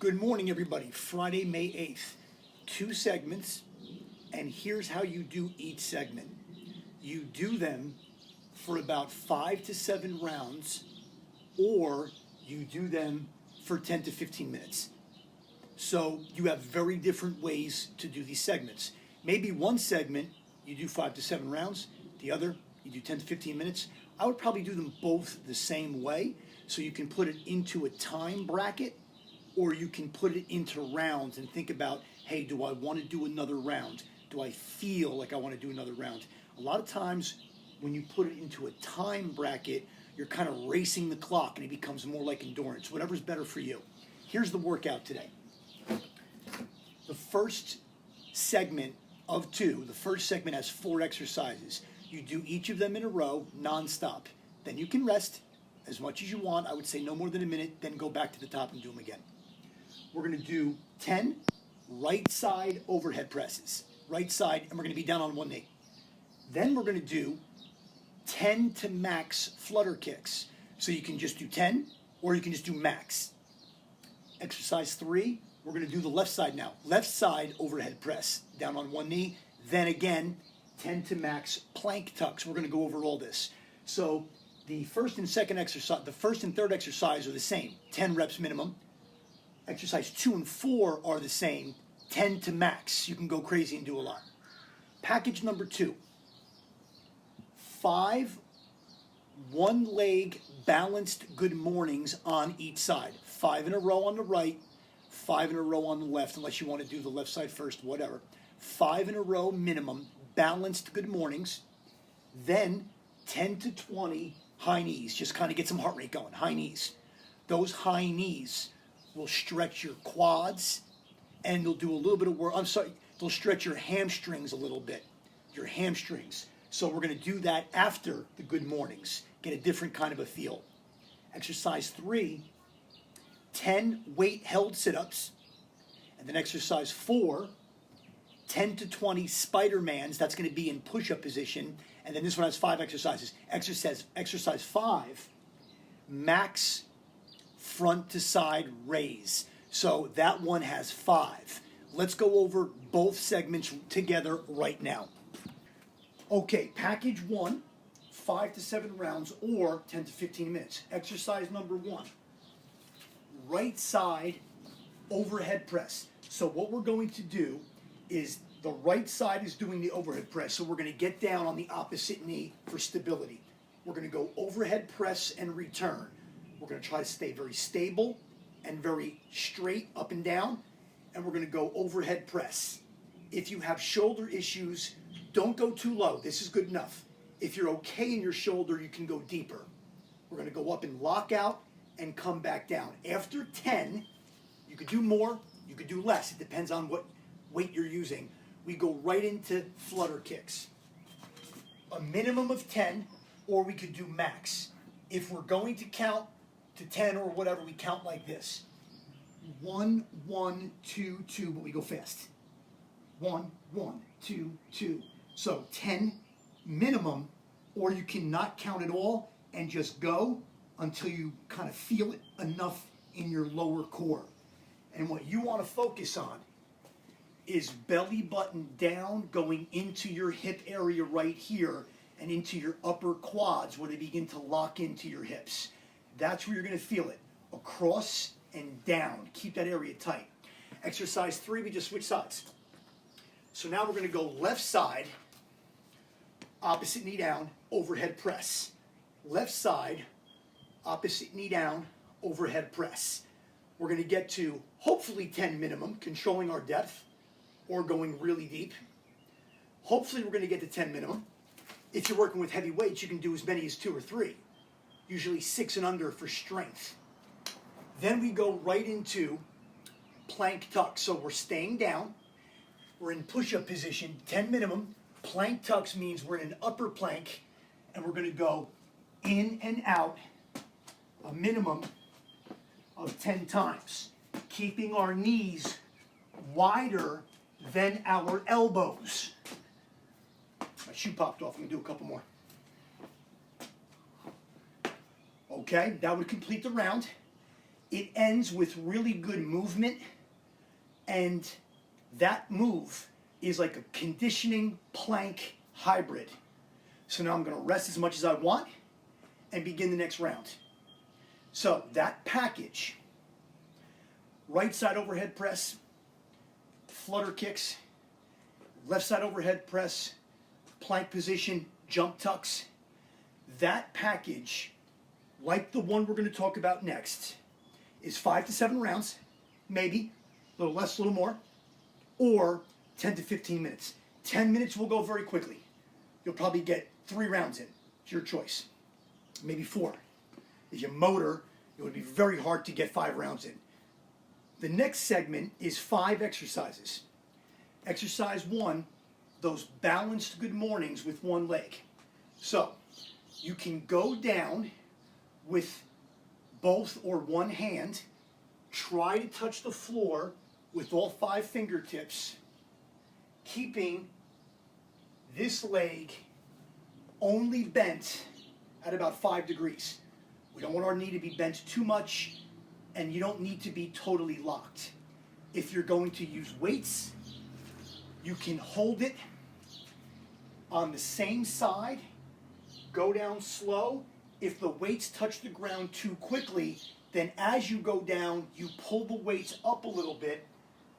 Good morning, everybody. Friday, May 8th. 2 segments, and here's how you do each segment. You do them for about 5 to 7 rounds, or you do them for 10 to 15 minutes. So you have very different ways to do these segments. Maybe one segment you do 5 to 7 rounds, the other you do 10 to 15 minutes. I would probably do them both the same way, so you can put it into a time bracket, or you can put it into rounds and think about, hey, do I want to do another round? Do I feel like I want to do another round? A lot of times when you put it into a time bracket, you're kind of racing the clock and it becomes more like endurance, whatever's better for you. Here's the workout today. The first segment of 2, the first segment has 4 exercises. You do each of them in a row, nonstop. Then you can rest as much as you want. I would say no more than a minute, then go back to the top and do them again. We're going to do 10 right side overhead presses. Right side, and we're going to be down on one knee. Then we're going to do 10 to max flutter kicks. So you can just do 10, or you can just do max. Exercise 3, we're going to do the left side now. Left side overhead press, down on one knee. Then again, 10 to max plank tucks. We're going to go over all this. So the first and third exercise are the same, 10 reps minimum. Exercise 2 and 4 are the same, 10 to max. You can go crazy and do a lot. Package number 2, 5 one-leg balanced good mornings on each side. 5 in a row on the right, 5 in a row on the left, unless you want to do the left side first, whatever. 5 in a row minimum, balanced good mornings. Then 10 to 20 high knees. Just kind of get some heart rate going, high knees. Those high knees will stretch your quads, and they'll do a little bit of work. They'll stretch your hamstrings a little bit, your hamstrings. So we're going to do that after the good mornings, get a different kind of a feel. Exercise 3, 10 weight held sit-ups. And then exercise 4, 10 to 20 Spider-Mans. That's going to be in push-up position. And then this one has 5 exercises. Exercise 5, max front to side raise. So that one has 5. Let's go over both segments together right now. Okay, package 1, 5 to 7 rounds or 10 to 15 minutes. Exercise number 1, right side overhead press. So what we're going to do is the right side is doing the overhead press. So we're going to get down on the opposite knee for stability. We're going to go overhead press and return. We're going to try to stay very stable and very straight up and down, and we're going to go overhead press. If you have shoulder issues, don't go too low. This is good enough. If you're okay in your shoulder, you can go deeper. We're going to go up and lock out and come back down. After 10, you could do more, you could do less. It depends on what weight you're using. We go right into flutter kicks. A minimum of 10, or we could do max. If we're going to count to 10 or whatever, we count like this. 1, 1, 2, 2, but we go fast. 1, 1, 2, 2. So 10 minimum, or you cannot count at all and just go until you kind of feel it enough in your lower core. And what you want to focus on is belly button down, going into your hip area right here and into your upper quads where they begin to lock into your hips. That's where you're going to feel it, across and down. Keep that area tight. Exercise 3, we just switch sides. So now we're going to go left side, opposite knee down, overhead press. Left side, opposite knee down, overhead press. We're going to get to hopefully 10 minimum, controlling our depth, or going really deep. Hopefully we're going to get to 10 minimum. If you're working with heavy weights, you can do as many as 2 or 3. Usually 6 and under for strength. Then we go right into plank tucks. So we're staying down. We're in push-up position, 10 minimum. Plank tucks means we're in an upper plank, and we're going to go in and out a minimum of 10 times, keeping our knees wider than our elbows. My shoe popped off. I'm going to do a couple more. Okay, that would complete the round. It ends with really good movement, and that move is like a conditioning plank hybrid. So now I'm going to rest as much as I want and begin the next round. So that package, right side overhead press, flutter kicks, left side overhead press, plank position, jump tucks, that package, like the one we're going to talk about next, is 5 to 7 rounds, maybe, a little less, a little more, or 10 to 15 minutes. 10 minutes will go very quickly. You'll probably get 3 rounds in. It's your choice. Maybe 4. If you motor, it would be very hard to get 5 rounds in. The next segment is 5 exercises. Exercise 1, those balanced good mornings with one leg. So, you can go down with both or one hand, try to touch the floor with all 5 fingertips, keeping this leg only bent at about 5 degrees. We don't want our knee to be bent too much, and you don't need to be totally locked. If you're going to use weights, you can hold it on the same side, go down slow. If the weights touch the ground too quickly, then as you go down, you pull the weights up a little bit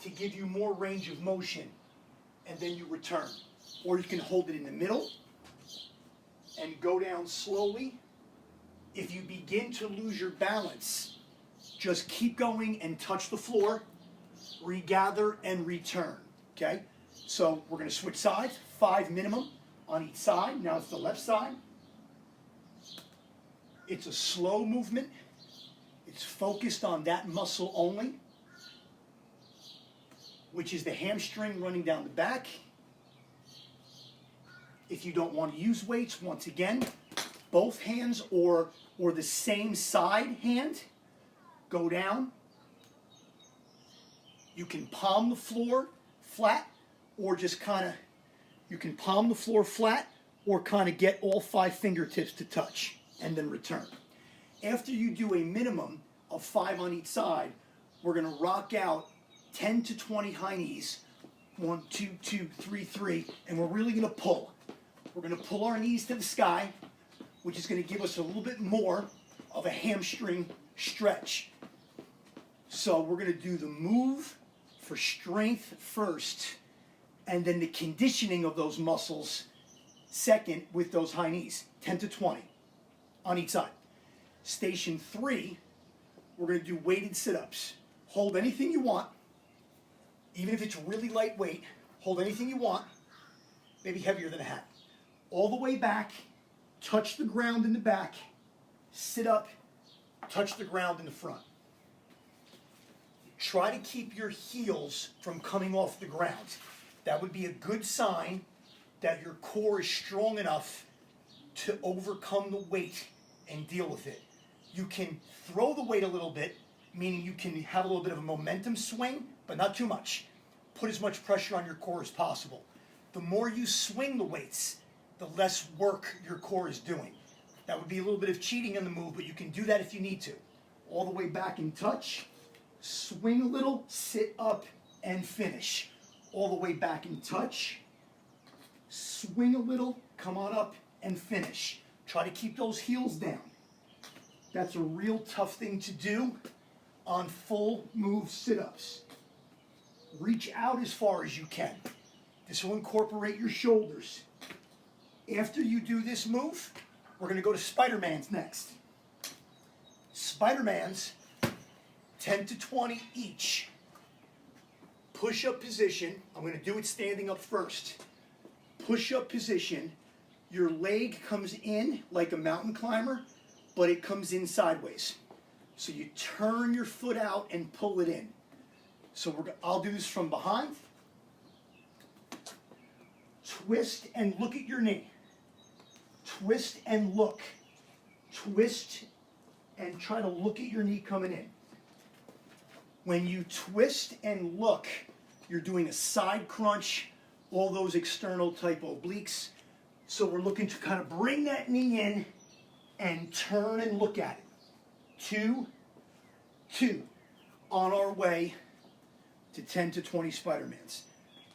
to give you more range of motion, and then you return. Or you can hold it in the middle and go down slowly. If you begin to lose your balance, just keep going and touch the floor, regather and return, okay? So we're gonna switch sides, 5 minimum on each side. Now it's the left side. It's a slow movement. It's focused on that muscle only, which is the hamstring running down the back. If you don't want to use weights, once again, both hands or the same side hand, go down. You can palm the floor flat, or just kind of, you can palm the floor flat, or kind of get all 5 fingertips to touch, and then return. After you do a minimum of 5 on each side, we're going to rock out 10 to 20 high knees, 1, 2, 2, 3, 3, and we're really going to pull. We're going to pull our knees to the sky, which is going to give us a little bit more of a hamstring stretch. So we're going to do the move for strength first, and then the conditioning of those muscles second with those high knees, 10 to 20 on each side. Station 3, we're going to do weighted sit-ups. Hold anything you want, even if it's really lightweight, hold anything you want, maybe heavier than a hat. All the way back, touch the ground in the back, sit up, touch the ground in the front. Try to keep your heels from coming off the ground. That would be a good sign that your core is strong enough to overcome the weight and deal with it. You can throw the weight a little bit, meaning you can have a little bit of a momentum swing, but not too much. Put as much pressure on your core as possible. The more you swing the weights, the less work your core is doing. That would be a little bit of cheating in the move, but you can do that if you need to. All the way back and touch, swing a little, sit up, and finish. All the way back and touch, swing a little, come on up, and finish. Try to keep those heels down. That's a real tough thing to do on full move sit-ups. Reach out as far as you can. This will incorporate your shoulders. After you do this move, we're going to go to Spider-Mans next. Spider-Mans, 10 to 20 each. Push-up position. I'm going to do it standing up first. Push-up position. Your leg comes in like a mountain climber, but it comes in sideways. So you turn your foot out and pull it in. So I'll do this from behind. Twist and look at your knee. Twist and look. Twist and try to look at your knee coming in. When you twist and look, you're doing a side crunch, all those external type obliques. So we're looking to kind of bring that knee in and turn and look at it. 2, 2. On our way to 10 to 20 Spider-Mans.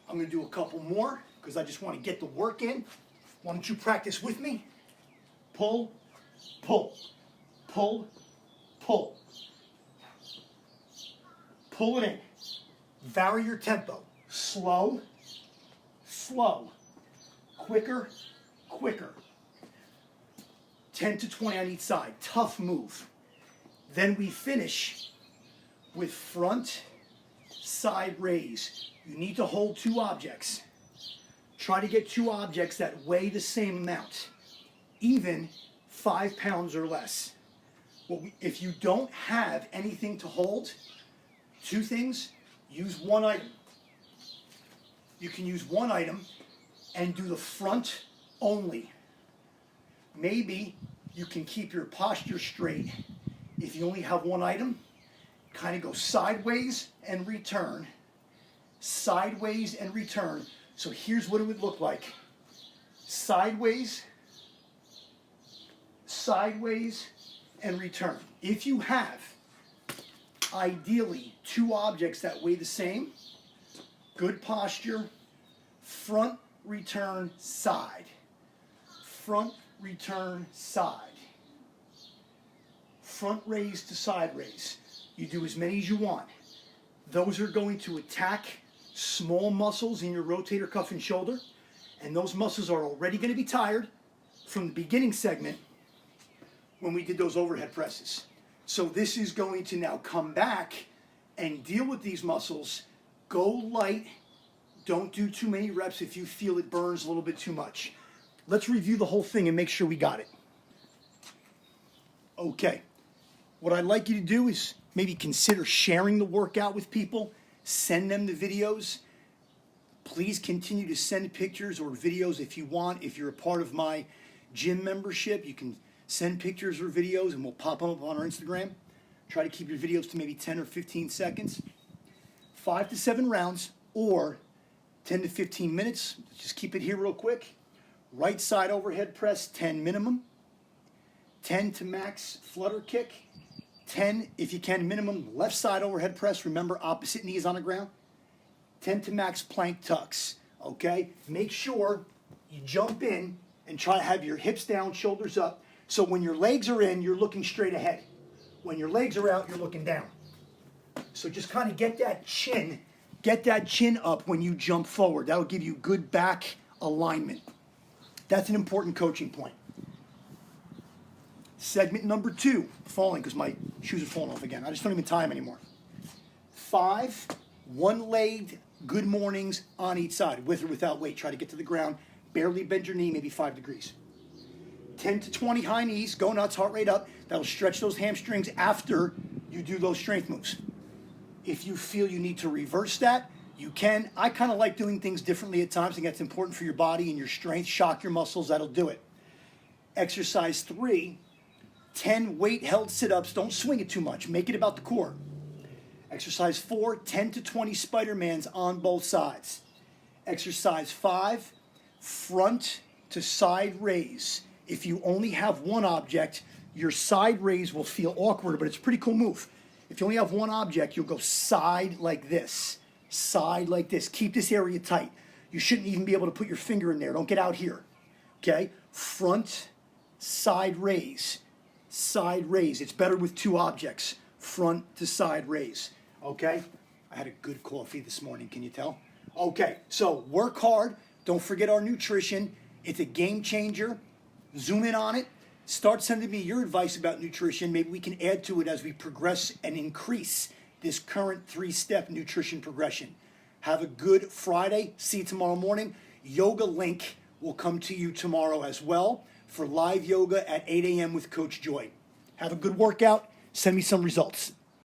I'm going to do a couple more because I just want to get the work in. Why don't you practice with me? Pull, pull, pull, pull. Pull it in. Vary your tempo. Slow, slow. Quicker, quicker. 10 to 20 on each side. Tough move. Then we finish with front, side raise. You need to hold 2 objects. Try to get 2 objects that weigh the same amount, even 5 pounds or less. Well, if you don't have anything to hold, 2 things, use 1 item. You can use 1 item and do the front only. Maybe you can keep your posture straight if you only have 1 item. Kind of go sideways and return. Sideways and return. So here's what it would look like. Sideways, sideways, and return. If you have, ideally, 2 objects that weigh the same, good posture, front, return, side. Front, return, side. Front raise to side raise. You do as many as you want. Those are going to attack small muscles in your rotator cuff and shoulder, and those muscles are already going to be tired from the beginning segment when we did those overhead presses. So this is going to now come back and deal with these muscles. Go light. Don't do too many reps if you feel it burns a little bit too much. Let's review the whole thing and make sure we got it. Okay. What I'd like you to do is maybe consider sharing the workout with people. Send them the videos. Please continue to send pictures or videos if you want. If you're a part of my gym membership, you can send pictures or videos and we'll pop them up on our Instagram. Try to keep your videos to maybe 10 or 15 seconds. 5 to 7 rounds or 10 to 15 minutes. Just keep it here real quick. Right side overhead press, 10 minimum. 10 to max flutter kick. 10, if you can, minimum left side overhead press. Remember, opposite knee is on the ground. 10 to max plank tucks, okay? Make sure you jump in and try to have your hips down, shoulders up. So when your legs are in, you're looking straight ahead. When your legs are out, you're looking down. So just kind of get that chin up when you jump forward. That'll give you good back alignment. That's an important coaching point. Segment number 2, falling because my shoes are falling off again. I just don't even tie them anymore. 5 one-legged good mornings on each side, with or without weight. Try to get to the ground. Barely bend your knee, maybe 5 degrees. 10 to 20 high knees, go nuts, heart rate up. That'll stretch those hamstrings after you do those strength moves. If you feel you need to reverse that, you can. I kind of like doing things differently at times. I think that's important for your body and your strength. Shock your muscles, that'll do it. Exercise 3, 10 weight held sit-ups. Don't swing it too much. Make it about the core. Exercise 4, 10 to 20 Spider-Mans on both sides. Exercise 5, front to side raise. If you only have 1 object, your side raise will feel awkward, but it's a pretty cool move. If you only have 1 object, you'll go side like this, side like this. Keep this area tight. You shouldn't even be able to put your finger in there. Don't get out here, okay? Front, side raise, side raise. It's better with 2 objects, front to side raise, okay? I had a good coffee this morning, can you tell? Okay, so work hard. Don't forget our nutrition. It's a game changer. Zoom in on it. Start sending me your advice about nutrition. Maybe we can add to it as we progress and increase this current 3-step nutrition progression. Have a good Friday. See you tomorrow morning. Yoga link will come to you tomorrow as well for live yoga at 8 a.m. with Coach Joy. Have a good workout. Send me some results.